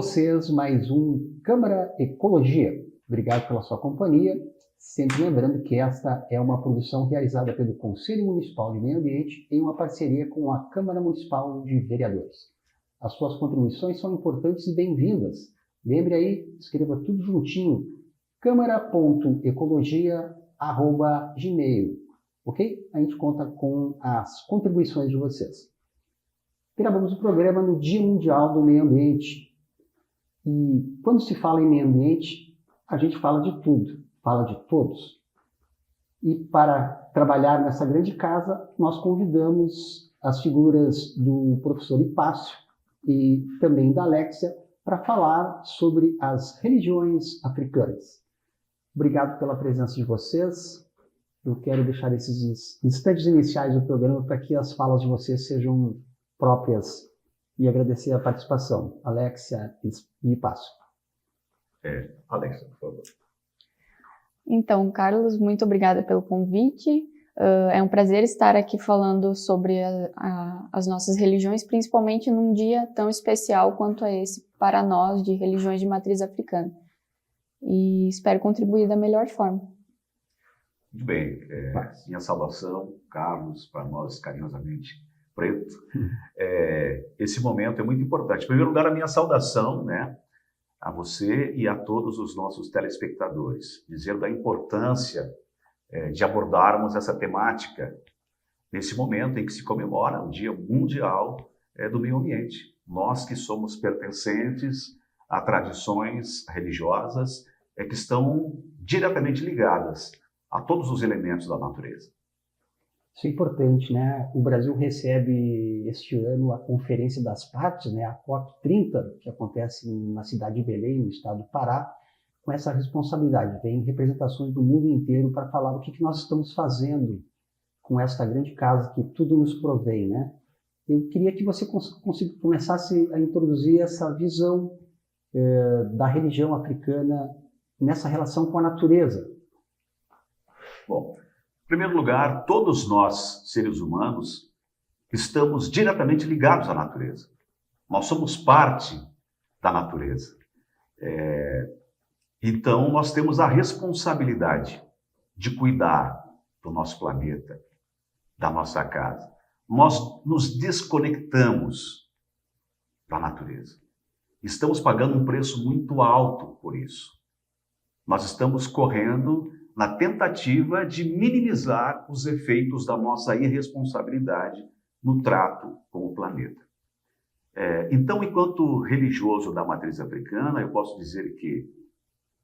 vocês mais um Câmara Ecologia. Obrigado pela sua companhia. Sempre lembrando que esta é uma produção realizada pelo Conselho Municipal de Meio Ambiente em uma parceria com a Câmara Municipal de Vereadores. As suas contribuições são importantes e bem-vindas. Lembre aí, escreva tudo juntinho, câmara.ecologia@gmail. Ok? A gente conta com as contribuições de vocês. Gravamos o programa no Dia Mundial do Meio Ambiente. E quando se fala em meio ambiente, a gente fala de tudo, fala de todos. E para trabalhar nessa grande casa, nós convidamos as figuras do professor Hipácio e também da Alexia para falar sobre as religiões africanas. Obrigado pela presença de vocês. Eu quero deixar esses instantes iniciais do programa para que as falas de vocês sejam próprias e agradecer a participação. Alexia e Hipácio. Alexia, por favor. Então, Carlos, muito obrigada pelo convite. É um prazer estar aqui falando sobre as nossas religiões, principalmente num dia tão especial quanto esse para nós de religiões de matriz africana. E espero contribuir da melhor forma. Muito bem. Minha saudação, Carlos, para nós carinhosamente Preto. Esse momento é muito importante. Em primeiro lugar, a minha saudação, né, a você e a todos os nossos telespectadores, dizer da importância de abordarmos essa temática nesse momento em que se comemora o Dia Mundial do Meio Ambiente. Nós que somos pertencentes a tradições religiosas que estão diretamente ligadas a todos os elementos da natureza. Isso é importante, né? O Brasil recebe este ano a Conferência das Partes, né? A COP30, que acontece na cidade de Belém, no estado do Pará, com essa responsabilidade. Vem representações do mundo inteiro para falar o que nós estamos fazendo com esta grande casa que tudo nos provém, né? Eu queria que você começasse a introduzir essa visão da religião africana nessa relação com a natureza. Bom, em primeiro lugar, todos nós, seres humanos, estamos diretamente ligados à natureza. Nós somos parte da natureza. Então, nós temos a responsabilidade de cuidar do nosso planeta, da nossa casa. Nós nos desconectamos da natureza. Estamos pagando um preço muito alto por isso. Nós estamos correndo na tentativa de minimizar os efeitos da nossa irresponsabilidade no trato com o planeta. Então, enquanto religioso da matriz africana, eu posso dizer que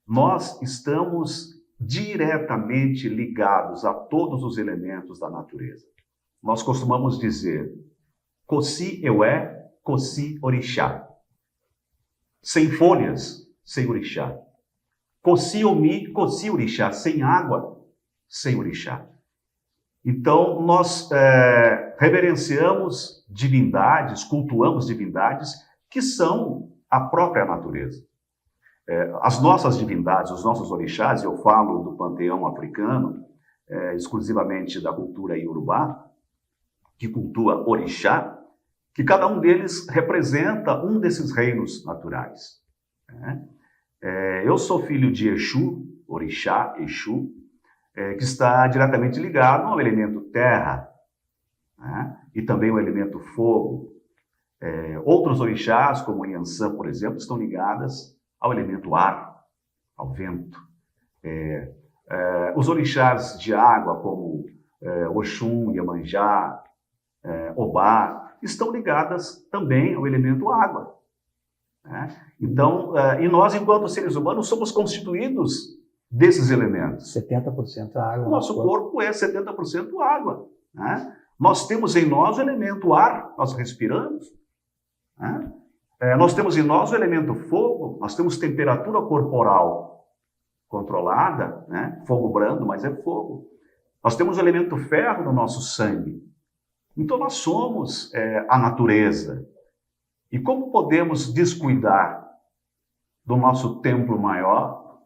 nós estamos diretamente ligados a todos os elementos da natureza. Nós costumamos dizer, Kosi Ewe, Kosi Orixá. Sem folhas, sem orixá. Kosi Omi, Kosi Orixá, sem água, sem orixá. Então, nós reverenciamos divindades, cultuamos divindades que são a própria natureza. As nossas divindades, os nossos orixás, eu falo do panteão africano, exclusivamente da cultura iorubá, que cultua orixá, que cada um deles representa um desses reinos naturais. Eu sou filho de Exu, orixá, Exu, que está diretamente ligado ao elemento terra, e também ao elemento fogo. Outros orixás, como Yansan, por exemplo, estão ligadas ao elemento ar, ao vento. Os orixás de água, como Oxum, Iemanjá, Obá, estão ligadas também ao elemento água. Então, e nós, enquanto seres humanos, somos constituídos desses elementos. 70% água. O nosso corpo é 70% água. Nós temos em nós o elemento ar, nós respiramos. Nós temos em nós o elemento fogo, nós temos temperatura corporal controlada, fogo brando, mas é fogo. Nós temos o elemento ferro no nosso sangue. Então, nós somos a natureza. E como podemos descuidar do nosso templo maior,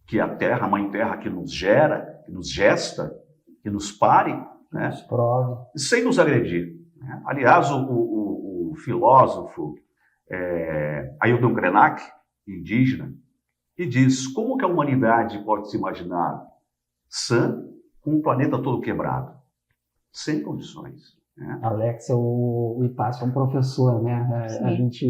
que é a terra, a mãe terra que nos gera, que nos gesta, que nos pare, nos prove, sem nos agredir. Aliás, o filósofo Ailton Krenak, indígena, e diz: como que a humanidade pode se imaginar sã com o planeta todo quebrado? Sem condições. Né? Alex, o Hipácio é um professor, né? Sim. A gente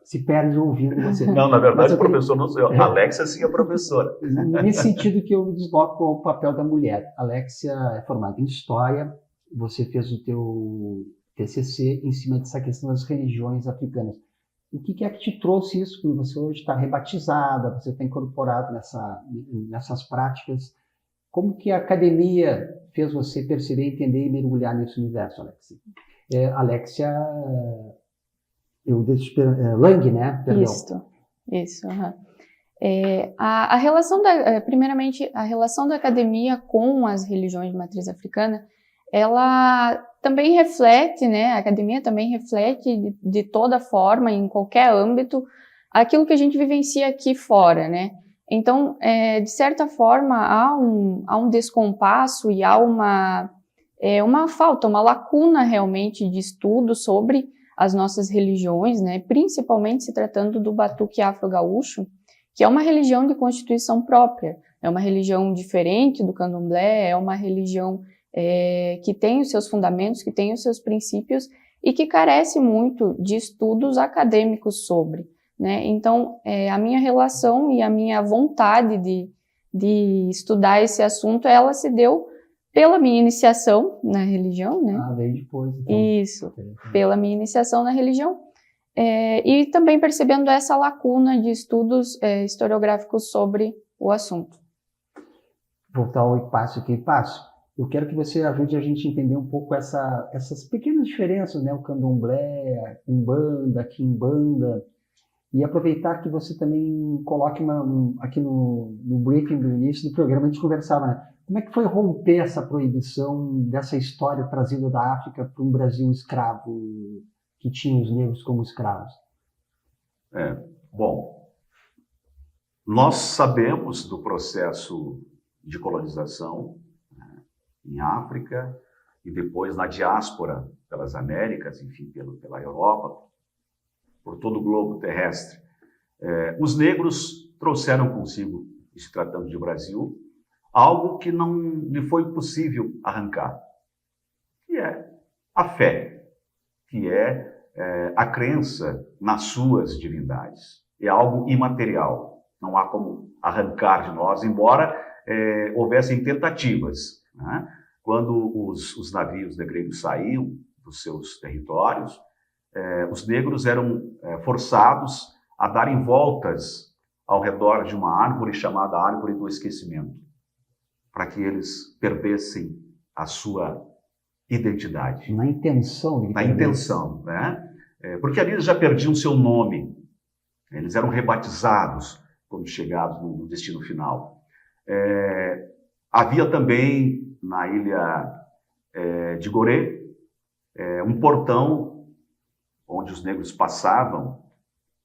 se perde ouvindo você. Não, na verdade, Mas o professor não sou eu. Alexia sim é professora. Nesse sentido que eu me desloco ao papel da mulher. Alexia é formada em História, você fez o teu TCC em cima dessa questão das religiões africanas. O que é que te trouxe isso? Porque você hoje está rebatizada, você está incorporado nessas práticas. Como que a academia fez você perceber, entender e mergulhar nesse universo, Alexia? Alexia Lang, né? Perdão. Isso. Uhum. A relação primeiramente, a relação da academia com as religiões de matriz africana, ela também reflete, né? A academia também reflete de toda forma, em qualquer âmbito, aquilo que a gente vivencia aqui fora, né? Então, de certa forma, há um descompasso e há uma falta, uma lacuna realmente de estudo sobre as nossas religiões, né? Principalmente se tratando do Batuque Afro-Gaúcho, que é uma religião de constituição própria, é uma religião diferente do Candomblé, é uma religião que tem os seus fundamentos, que tem os seus princípios e que carece muito de estudos acadêmicos sobre. Né? Então, a minha relação e a minha vontade de estudar esse assunto, ela se deu pela minha iniciação na religião, né? Veio depois, então. Isso, pela minha iniciação na religião, e também percebendo essa lacuna de estudos historiográficos sobre o assunto. Voltar ao Hipácio aqui. Hipácio, eu quero que você ajude a gente a entender um pouco essas pequenas diferenças, né? O Candomblé, a Umbanda, a Quimbanda. E aproveitar que você também coloque aqui no briefing do início do programa, a gente conversava, né? Como é que foi romper essa proibição dessa história trazida da África para um Brasil escravo, que tinha os negros como escravos? Bom, nós sabemos do processo de colonização, né, em África e depois na diáspora pelas Américas, enfim, pela Europa, por todo o globo terrestre. Os negros trouxeram consigo, se tratando de Brasil, algo que não lhe foi possível arrancar, que é a fé, que é a crença nas suas divindades. É algo imaterial, não há como arrancar de nós, embora houvessem tentativas. Né? Quando os navios negreiros saíam dos seus territórios, os negros eram forçados a darem voltas ao redor de uma árvore chamada Árvore do Esquecimento, para que eles perdessem a sua identidade. Na intenção. Na intenção, né? Porque ali eles já perdiam seu nome, eles eram rebatizados quando chegados no destino final. Havia também na ilha de Gorée um portão onde os negros passavam,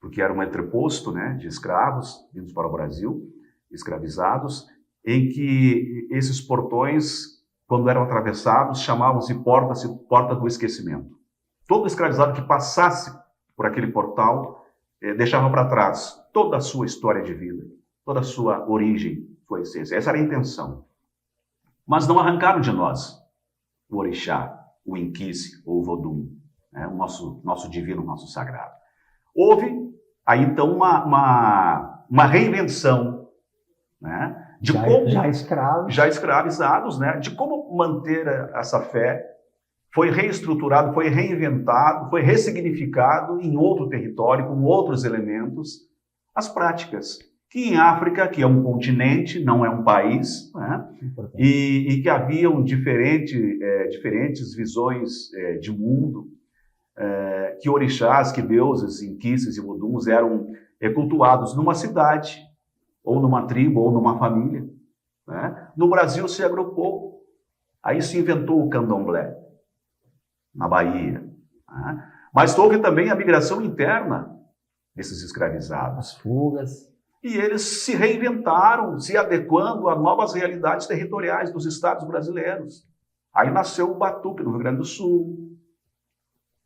porque era um entreposto, né, de escravos vindos para o Brasil, escravizados, em que esses portões, quando eram atravessados, chamavam-se Porta do Esquecimento. Todo escravizado que passasse por aquele portal deixava para trás toda a sua história de vida, toda a sua origem, sua essência. Essa era a intenção. Mas não arrancaram de nós o orixá, o inquice ou o vodum, o nosso divino, o nosso sagrado. Houve aí então uma reinvenção, né, de como já escravizados, né, de como manter essa fé. Foi reestruturado, foi reinventado, foi ressignificado em outro território, com outros elementos, as práticas. Que em África, que é um continente, não é um país, né, e que haviam diferentes visões de mundo, que orixás, que deuses, inquices e voduns eram cultuados numa cidade, ou numa tribo, ou numa família. Né? No Brasil se agrupou, aí se inventou o candomblé, na Bahia. Né? Mas houve também a migração interna desses escravizados. As fugas. E eles se reinventaram, se adequando a novas realidades territoriais dos estados brasileiros. Aí nasceu o Batuque, no Rio Grande do Sul.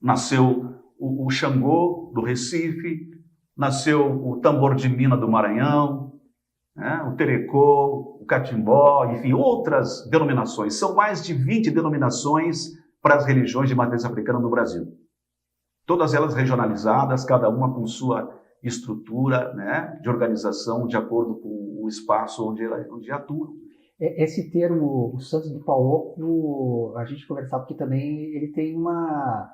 Nasceu o Xangô do Recife, nasceu o tambor de Mina do Maranhão, né? O terecô, o catimbó, enfim, outras denominações. São mais de 20 denominações para as religiões de matriz africana no Brasil. Todas elas regionalizadas, cada uma com sua estrutura, né, de organização de acordo com o espaço onde atua. Esse termo, o Santos do Pauoco, a gente conversava porque também ele tem uma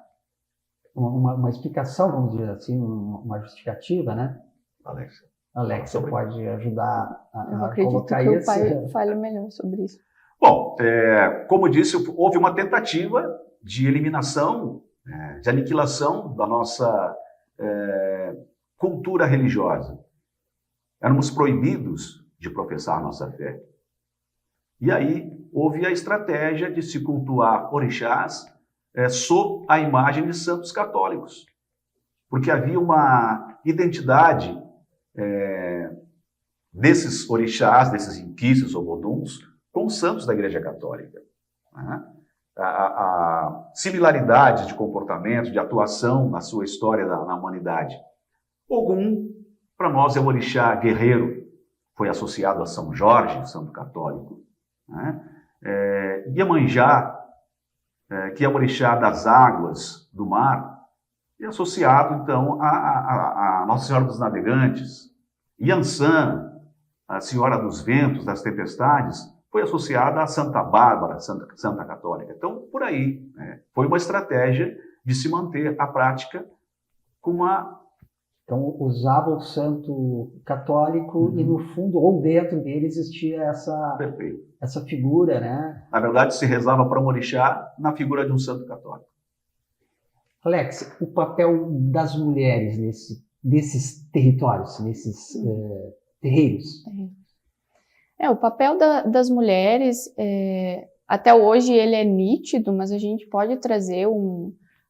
explicação, vamos dizer assim, uma justificativa, né? Alex, você pode ajudar Eu a acredito colocar que isso? o pai fale melhor sobre isso. Bom, como disse, houve uma tentativa de eliminação, de aniquilação da nossa cultura religiosa. Éramos proibidos de professar nossa fé. E aí houve a estratégia de se cultuar orixás sob a imagem de santos católicos. Porque havia uma identidade desses orixás, desses inquícios ou voduns, com os santos da Igreja Católica. Né? A similaridade de comportamento, de atuação na sua história na humanidade. Ogum, para nós, é o orixá guerreiro, foi associado a São Jorge, santo católico. Né? Iemanjá, que é o orixá das águas, do mar, é associado, então, a Nossa Senhora dos Navegantes. Yansan, a Senhora dos Ventos, das Tempestades, foi associada a Santa Bárbara, Santa Católica. Então, por aí, foi uma estratégia de se manter a prática com uma... Então, usava o santo católico e, no fundo, ou dentro dele, existia essa figura, né? Na verdade, se rezava para um orixá na figura de um santo católico. Alex, o papel das mulheres nesses territórios, nesses terreiros? O papel das mulheres, até hoje ele é nítido, mas a gente pode trazer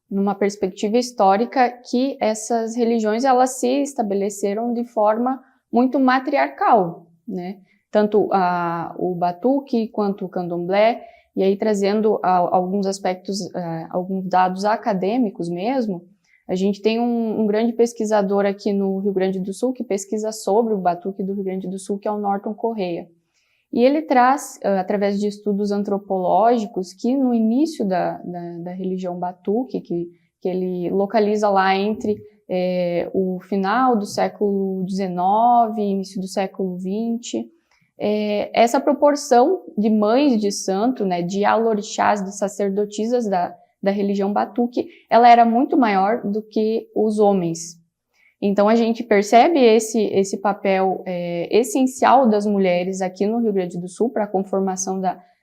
numa perspectiva histórica que essas religiões elas se estabeleceram de forma muito matriarcal, né? Tanto o batuque quanto o candomblé, e aí trazendo alguns aspectos, alguns dados acadêmicos mesmo. A gente tem um grande pesquisador aqui no Rio Grande do Sul que pesquisa sobre o batuque do Rio Grande do Sul, que é o Norton Correia. E ele traz, através de estudos antropológicos, que no início da religião batuque, que ele localiza lá entre o final do século XIX e início do século XX, essa proporção de mães de santo, né, de alorixás, de sacerdotisas da religião batuque, ela era muito maior do que os homens. Então, a gente percebe esse papel essencial das mulheres aqui no Rio Grande do Sul para a conformação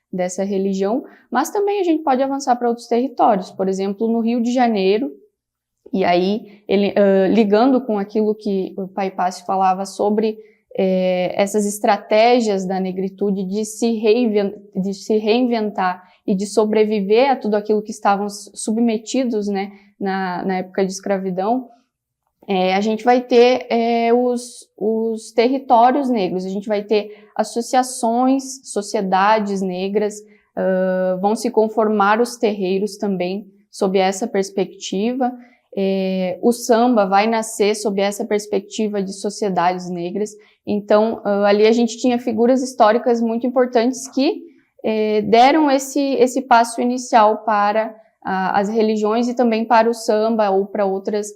dessa religião, mas também a gente pode avançar para outros territórios, por exemplo, no Rio de Janeiro, e aí, ligando com aquilo que o Pai Pássio falava sobre essas estratégias da negritude de se reinventar e de sobreviver a tudo aquilo que estavam submetidos, né, na época de escravidão, a gente vai ter os territórios negros, a gente vai ter associações, sociedades negras, vão se conformar os terreiros também sob essa perspectiva. O samba vai nascer sob essa perspectiva de sociedades negras. Então, ali a gente tinha figuras históricas muito importantes que deram esse passo inicial para as religiões e também para o samba ou para outras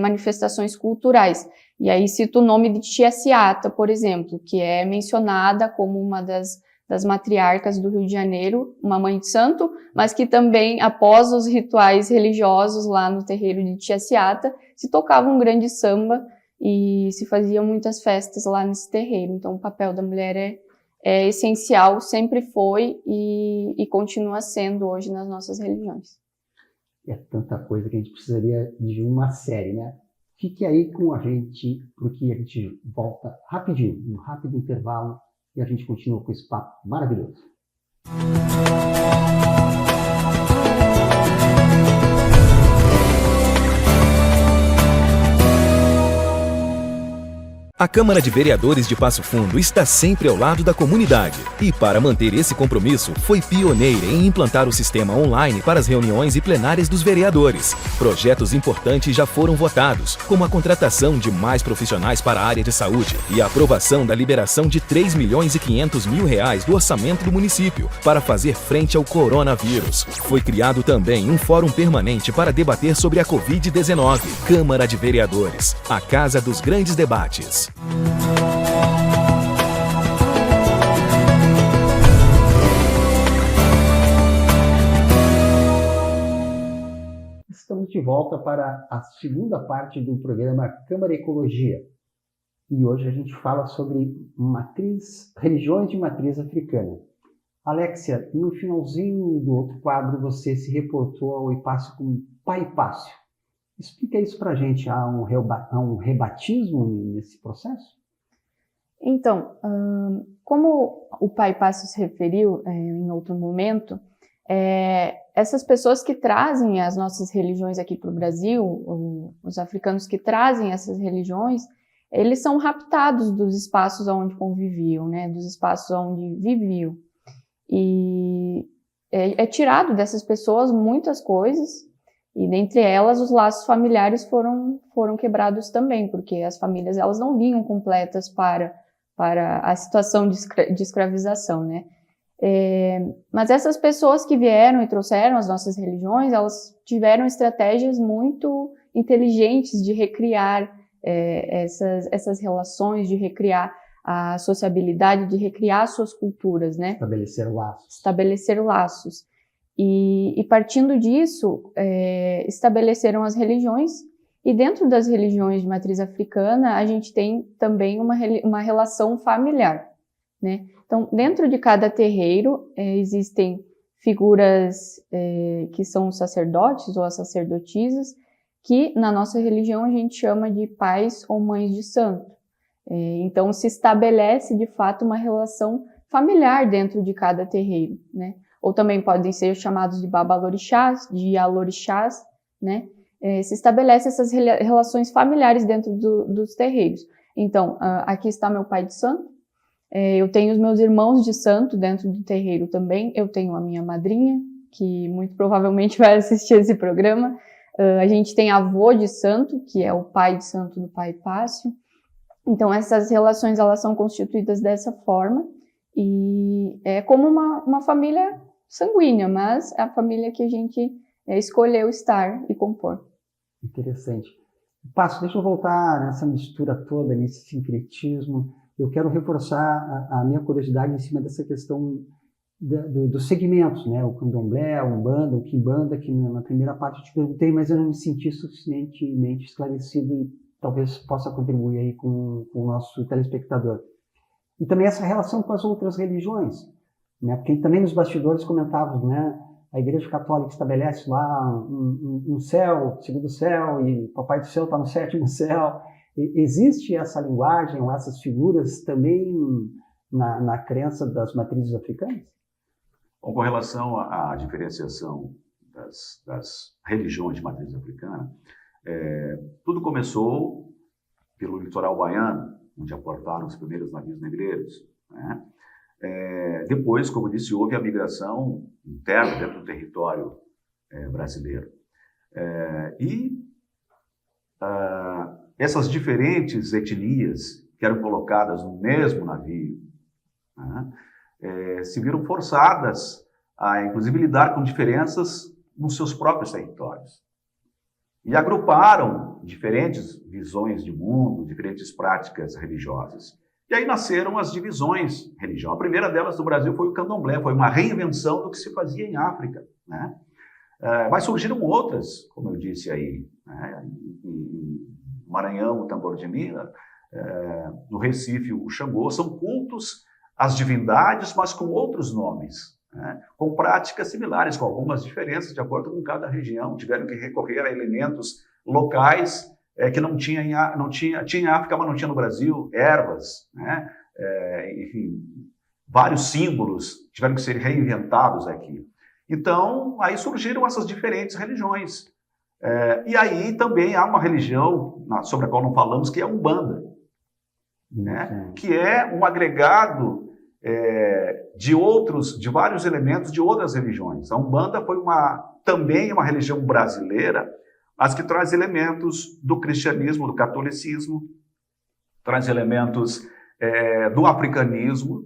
manifestações culturais. E aí cito o nome de Tia Ciata, por exemplo, que é mencionada como uma das matriarcas do Rio de Janeiro, uma mãe de santo, mas que também, após os rituais religiosos lá no terreiro de Tia Ciata, se tocava um grande samba e se faziam muitas festas lá nesse terreiro. Então o papel da mulher é essencial, sempre foi e continua sendo hoje nas nossas religiões. É tanta coisa que a gente precisaria de uma série, né? Fique aí com a gente, porque a gente volta rapidinho, um rápido intervalo, e a gente continua com esse papo maravilhoso. A Câmara de Vereadores de Passo Fundo está sempre ao lado da comunidade e, para manter esse compromisso, foi pioneira em implantar o sistema online para as reuniões e plenárias dos vereadores. Projetos importantes já foram votados, como a contratação de mais profissionais para a área de saúde e a aprovação da liberação de R$3.500.000 do orçamento do município para fazer frente ao coronavírus. Foi criado também um fórum permanente para debater sobre a Covid-19. Câmara de Vereadores, a casa dos grandes debates. Estamos de volta para a segunda parte do programa Câmara Ecologia. E hoje a gente fala sobre religiões de matriz africana. Alexia, no finalzinho do outro quadro você se reportou ao Hipácio como Pai Hipácio. Explica isso para a gente. Há um rebatismo nesse processo? Então, como o Pai Hipácio se referiu em outro momento, essas pessoas que trazem as nossas religiões aqui para o Brasil, os africanos que trazem essas religiões, eles são raptados dos espaços onde conviviam, né, dos espaços onde viviam. E é tirado dessas pessoas muitas coisas, e dentre elas os laços familiares foram quebrados também, porque as famílias elas não vinham completas para a situação de escravização, né? Mas essas pessoas que vieram e trouxeram as nossas religiões, elas tiveram estratégias muito inteligentes de recriar essas relações, de recriar a sociabilidade, de recriar suas culturas, né? Estabelecer laços. E partindo disso, estabeleceram as religiões, e dentro das religiões de matriz africana, a gente tem também uma relação familiar, né? Então, dentro de cada terreiro, existem figuras que são os sacerdotes ou as sacerdotisas, que na nossa religião a gente chama de pais ou mães de santo. Então, se estabelece, de fato, uma relação familiar dentro de cada terreiro, né? Ou também podem ser chamados de babalorixás, de alorixás, né? Se estabelece essas relações familiares dentro dos terreiros. Então, aqui está meu pai de santo, eu tenho os meus irmãos de santo dentro do terreiro também, eu tenho a minha madrinha, que muito provavelmente vai assistir esse programa, a gente tem avô de santo, que é o pai de santo do Pai Hipácio. Então, essas relações elas são constituídas dessa forma, e é como uma família sanguínea, mas é a família que a gente escolheu estar e compor. Interessante. Passo, deixa eu voltar nessa mistura toda, nesse sincretismo. Eu quero reforçar a minha curiosidade em cima dessa questão dos segmentos, né? O candomblé, a umbanda, o quimbanda, que na primeira parte eu te perguntei, mas eu não me senti suficientemente esclarecido e talvez possa contribuir aí com o nosso telespectador. E também essa relação com as outras religiões, né? Porque também nos bastidores comentávamos, né? A Igreja Católica estabelece lá um céu, segundo céu, e o Papai do Céu está no sétimo céu. Existe essa linguagem ou essas figuras também na crença das matrizes africanas? Bom, com relação à diferenciação das religiões de matriz africana, tudo começou pelo litoral baiano, onde aportaram os primeiros navios negreiros, né? Depois, como disse, houve a migração interna dentro do território brasileiro. Essas diferentes etnias que eram colocadas no mesmo navio, né, se viram forçadas a, inclusive, lidar com diferenças nos seus próprios territórios. E agruparam diferentes visões de mundo, diferentes práticas religiosas. E aí nasceram as divisões religiosas. A primeira delas do Brasil foi o candomblé, foi uma reinvenção do que se fazia em África, né? Mas surgiram outras, como eu disse aí, né? Em Maranhão, o tambor de Minas, no Recife, o Xangô, são cultos às divindades, mas com outros nomes, né? Com práticas similares, com algumas diferenças de acordo com cada região. Tiveram que recorrer a elementos locais que não tinha em África, mas não tinha no Brasil, ervas, né? Enfim, vários símbolos tiveram que ser reinventados aqui. Então, aí surgiram essas diferentes religiões. E aí também há uma religião, sobre a qual não falamos, que é a Umbanda. né? Que é um agregado de vários elementos de outras religiões. A Umbanda foi também uma religião brasileira, mas que traz elementos do cristianismo, do catolicismo, traz elementos do africanismo,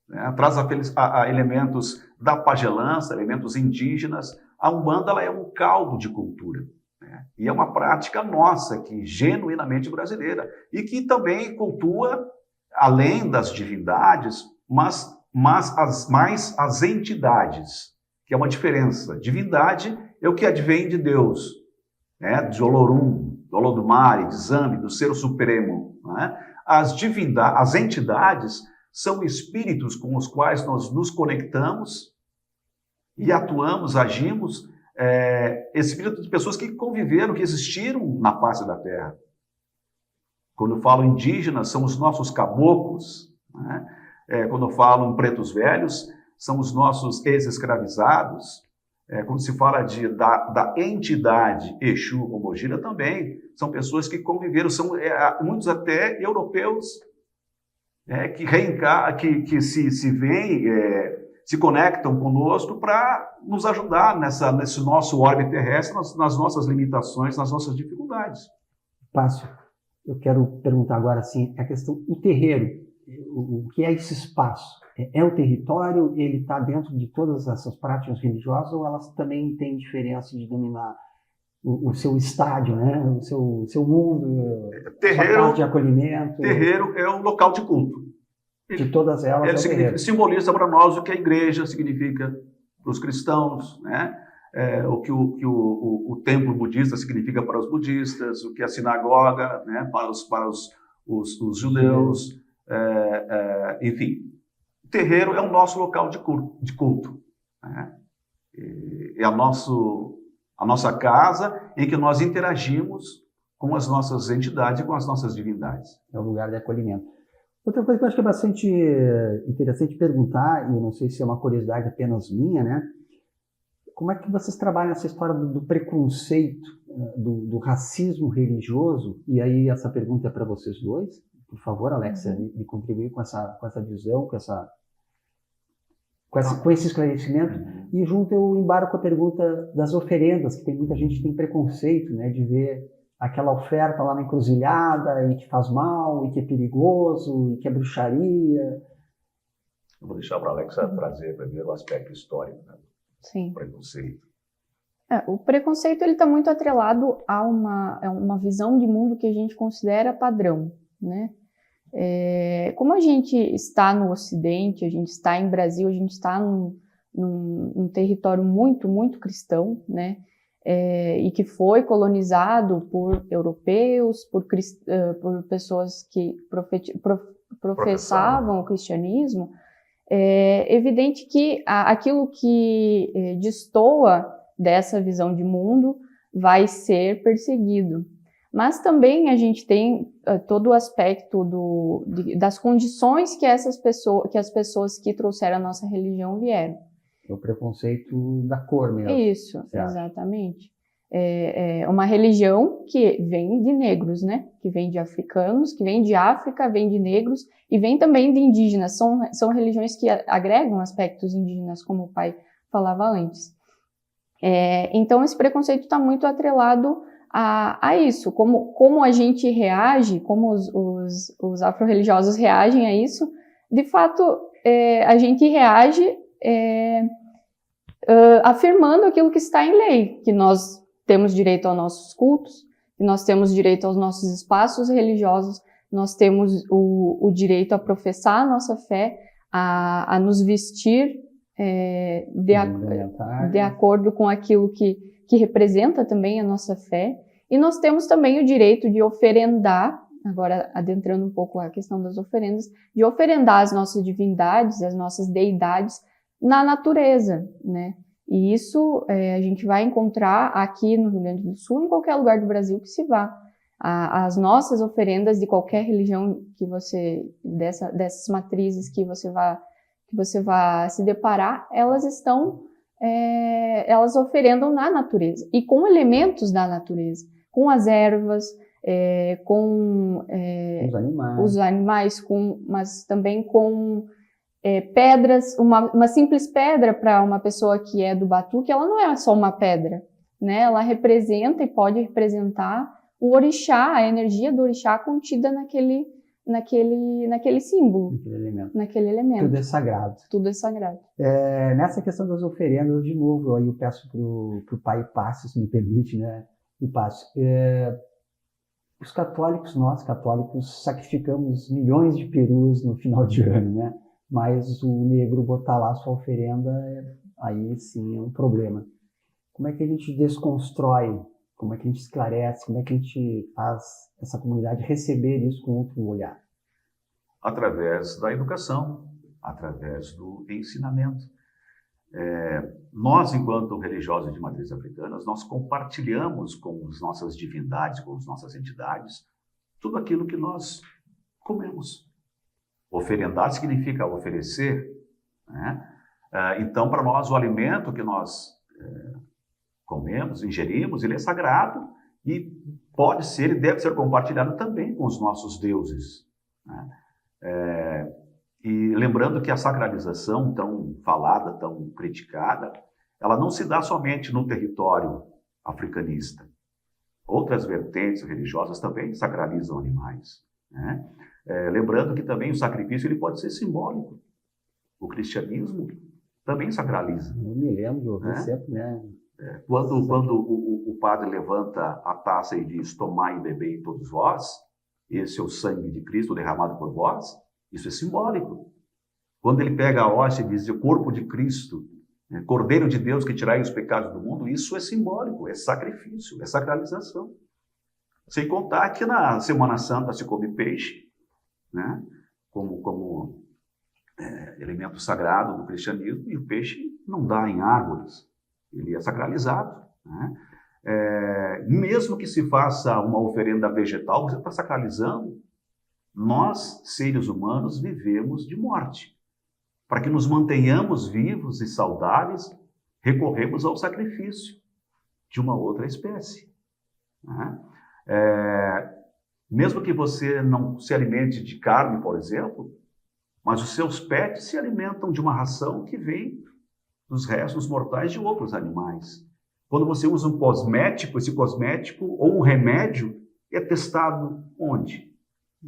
né? Traz elementos da pagelança, elementos indígenas. A Umbanda ela é um caldo de cultura, né? E é uma prática nossa, aqui, genuinamente brasileira, e que também cultua, além das divindades, mas mais as entidades, que é uma diferença. Divindade é o que advém de Deus, né? De Olorum, do Olodumare, de Zambi, do Ser Supremo, né? As entidades são espíritos com os quais nós nos conectamos e atuamos, agimos, espíritos de pessoas que conviveram, que existiram na face da Terra. Quando eu falo indígenas, são os nossos caboclos, né? Quando eu falo em pretos velhos, são os nossos ex-escravizados. Quando se fala da entidade Exu ou Mogira também, são pessoas que conviveram, são muitos até europeus, que se veem, se conectam conosco para nos ajudar nesse nosso orbe terrestre, nas nossas limitações, nas nossas dificuldades. Pássio, eu quero perguntar agora assim, a questão do terreiro, o que é esse espaço? É o território, ele está dentro de todas essas práticas religiosas ou elas também têm diferença de dominar o seu estádio, né? o seu mundo, a sua parte de acolhimento? Terreiro é um local de culto. De todas elas, ele simboliza para nós o que a igreja significa para os cristãos, né? O que o templo budista significa para os budistas, o que a sinagoga, né? para os judeus, enfim. O terreiro é o nosso local de culto, né? É a nossa casa em que nós interagimos com as nossas entidades e com as nossas divindades. É o lugar de acolhimento. Outra coisa que eu acho que é bastante interessante perguntar, e não sei se é uma curiosidade apenas minha, né? Como é que vocês trabalham essa história do preconceito, do racismo religioso? E aí essa pergunta é para vocês dois. Por favor, Alexia, me contribuir com essa visão, com esse esclarecimento. E junto eu embarco a pergunta das oferendas, que tem muita gente que tem preconceito, né, de ver aquela oferta lá na encruzilhada, e que faz mal, e que é perigoso, e que é bruxaria. Eu vou deixar para a Alexia trazer primeiro o aspecto histórico, né? Sim. O preconceito. O preconceito está muito atrelado a uma visão de mundo que a gente considera padrão, né? Como a gente está no Ocidente, a gente está em Brasil, a gente está num território muito, muito cristão, né? E que foi colonizado por europeus, por pessoas que professavam o cristianismo, é evidente que aquilo que destoa dessa visão de mundo vai ser perseguido. Mas também a gente tem todo o aspecto das condições que as pessoas que trouxeram a nossa religião vieram. É o preconceito da cor mesmo. Isso, exatamente. É uma religião que vem de negros, né? Que vem de africanos, que vem de África, vem de negros e vem também de indígenas. São religiões que agregam aspectos indígenas, como o pai falava antes. Então esse preconceito está muito atrelado a isso, como a gente reage, como os afro-religiosos reagem a isso. De fato, a gente reage afirmando aquilo que está em lei, que nós temos direito aos nossos cultos, que nós temos direito aos nossos espaços religiosos, nós temos o direito a professar a nossa fé, a nos vestir de acordo com aquilo que representa também a nossa fé, e nós temos também o direito de oferendar, agora adentrando um pouco a questão das oferendas, de oferendar as nossas divindades, as nossas deidades na natureza, né? E isso a gente vai encontrar aqui no Rio Grande do Sul, em qualquer lugar do Brasil que se vá. As nossas oferendas de qualquer religião que dessas matrizes que você vá se deparar, elas oferendam na natureza, e com elementos da natureza, com as ervas, com os os animais, mas também com pedras. Uma simples pedra para uma pessoa que é do Batuque, ela não é só uma pedra, né? Ela representa e pode representar o orixá, a energia do orixá contida naquele símbolo, naquele elemento. Tudo é sagrado. Tudo é sagrado. Nessa questão das oferendas, de novo, aí eu peço para o pai Pássio, se me permite, né? E Pássio, os católicos, nós católicos, sacrificamos milhões de perus no final de ano, né? Mas o negro botar lá a sua oferenda, aí sim é um problema. Como é que a gente desconstrói? Como é que a gente esclarece? Como é que a gente faz essa comunidade receber isso com outro olhar? Através da educação, através do ensinamento. Nós, enquanto religiosos de matriz africana, nós compartilhamos com as nossas divindades, com as nossas entidades, tudo aquilo que nós comemos. Oferendar significa oferecer, né? Então, para nós, o alimento que nós comemos, ingerimos, ele é sagrado e pode ser e deve ser compartilhado também com os nossos deuses, né? E lembrando que a sacralização tão falada, tão criticada, ela não se dá somente no território africanista. Outras vertentes religiosas também sacralizam animais, né? Lembrando que também o sacrifício ele pode ser simbólico. O cristianismo também sacraliza. Eu me lembro de ouvir sempre, né? Quando o padre levanta a taça e diz: tomai e bebei todos vós, esse é o sangue de Cristo derramado por vós, isso é simbólico. Quando ele pega a hóstia e diz: o corpo de Cristo, Cordeiro de Deus que tirai os pecados do mundo, isso é simbólico, é sacrifício, é sacralização. Sem contar que na Semana Santa se come peixe, né? como elemento sagrado do cristianismo, e o peixe não dá em árvores, ele é sacralizado, né? Mesmo que se faça uma oferenda vegetal, você está sacralizando. Nós, seres humanos, vivemos de morte. Para que nos mantenhamos vivos e saudáveis, recorremos ao sacrifício de uma outra espécie, né? Mesmo que você não se alimente de carne, por exemplo, mas os seus pets se alimentam de uma ração que vem dos restos mortais de outros animais. Quando você usa um cosmético, esse cosmético ou um remédio é testado onde?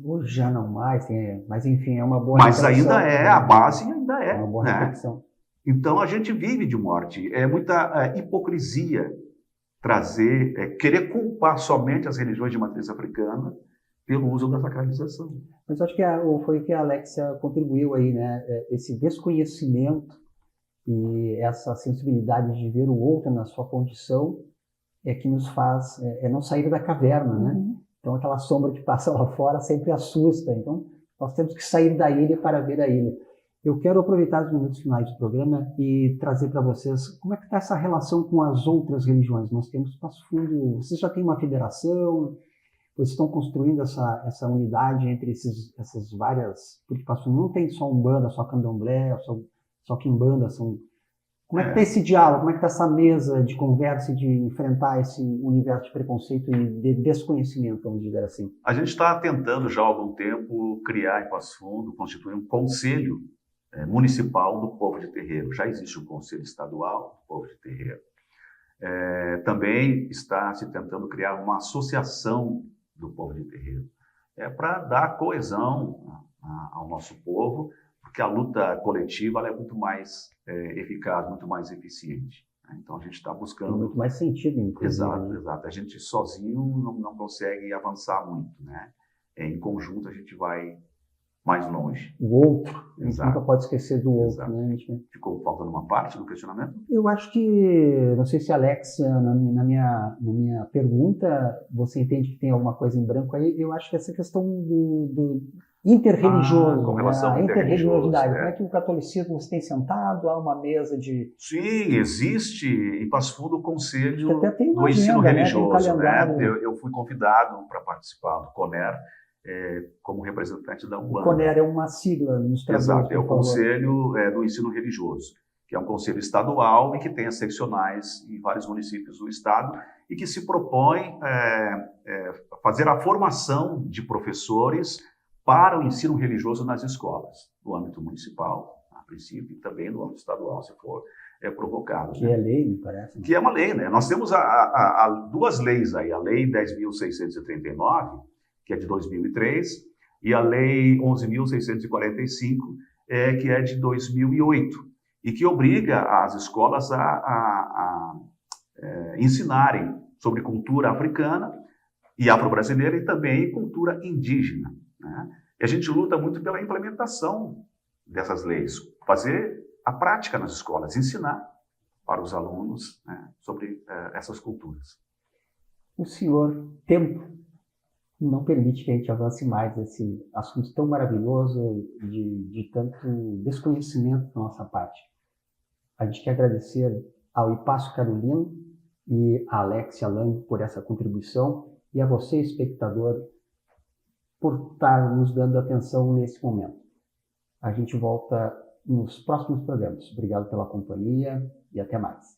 Hoje já não mais, mas enfim, é uma boa Mas reflexão, ainda é, né? a base ainda é. É uma boa né? reflexão. Então a gente vive de morte. É muita hipocrisia querer culpar somente as religiões de matriz africana pelo uso da sacralização. Mas acho que foi o que a Alexia contribuiu aí, né? Esse desconhecimento e essa sensibilidade de ver o outro na sua condição é que nos faz não sair da caverna, né? Então aquela sombra que passa lá fora sempre assusta. Então nós temos que sair da ilha para ver a ilha. Eu quero aproveitar os minutos finais do programa e trazer para vocês como é que está essa relação com as outras religiões. Nós temos Passo Fundo, vocês já têm uma federação, vocês estão construindo essa unidade entre essas várias... Porque Passo Fundo não tem só Umbanda, só Candomblé, só Quimbanda. Como é que está esse diálogo, como é que está essa mesa de conversa e de enfrentar esse universo de preconceito e de desconhecimento, vamos dizer assim? A gente está tentando já há algum tempo criar em Passo Fundo, constituir um conselho municipal do povo de terreiro. Já existe o Conselho Estadual do Povo de Terreiro. Também está se tentando criar uma associação do povo de terreiro, para dar coesão ao nosso povo, porque a luta coletiva ela é muito mais eficaz, muito mais eficiente. Então a gente está buscando... Tem muito mais sentido, inclusive. Exato, né? exato. A gente sozinho não consegue avançar muito, né? Em conjunto a gente vai mais longe. O outro, a gente Exato. nunca pode esquecer do outro, Exato. né? Ficou faltando uma parte do questionamento? Eu acho que, não sei se a Alexia, na minha pergunta, você entende que tem alguma coisa em branco aí, eu acho que essa questão do interreligioso, com relação a ao interreligiosidade, interreligioso, como é que o catolicismo você tem sentado, há uma mesa de... Sim, existe em Passo Fundo o Conselho Que até tem uma do Ensino agenda, né? Religioso. Tem um calendário. Eu fui convidado para participar do CONER como representante da O Umbanda. CONER é uma sigla nos traduz, Exato, é o por favor. Conselho do Ensino Religioso, que é um conselho estadual e que tem as seccionais em vários municípios do estado e que se propõe fazer a formação de professores para o ensino religioso nas escolas, no âmbito municipal, a princípio, e também no âmbito estadual, se for provocado. Que é lei, me parece. Que é uma lei, né? Nós temos duas leis aí, a Lei 10.639, que é de 2003, e a Lei 11.645, que é de 2008. E que obriga as escolas a ensinarem sobre cultura africana e afro-brasileira e também cultura indígena, né? E a gente luta muito pela implementação dessas leis, fazer a prática nas escolas, ensinar para os alunos, né, sobre essas culturas. O senhor, tempo, não permite que a gente avance mais esse assunto tão maravilhoso de tanto desconhecimento da nossa parte. A gente quer agradecer ao Ipasso Carolino e a Alexia Lang por essa contribuição e a você, espectador, por estar nos dando atenção nesse momento. A gente volta nos próximos programas. Obrigado pela companhia e até mais.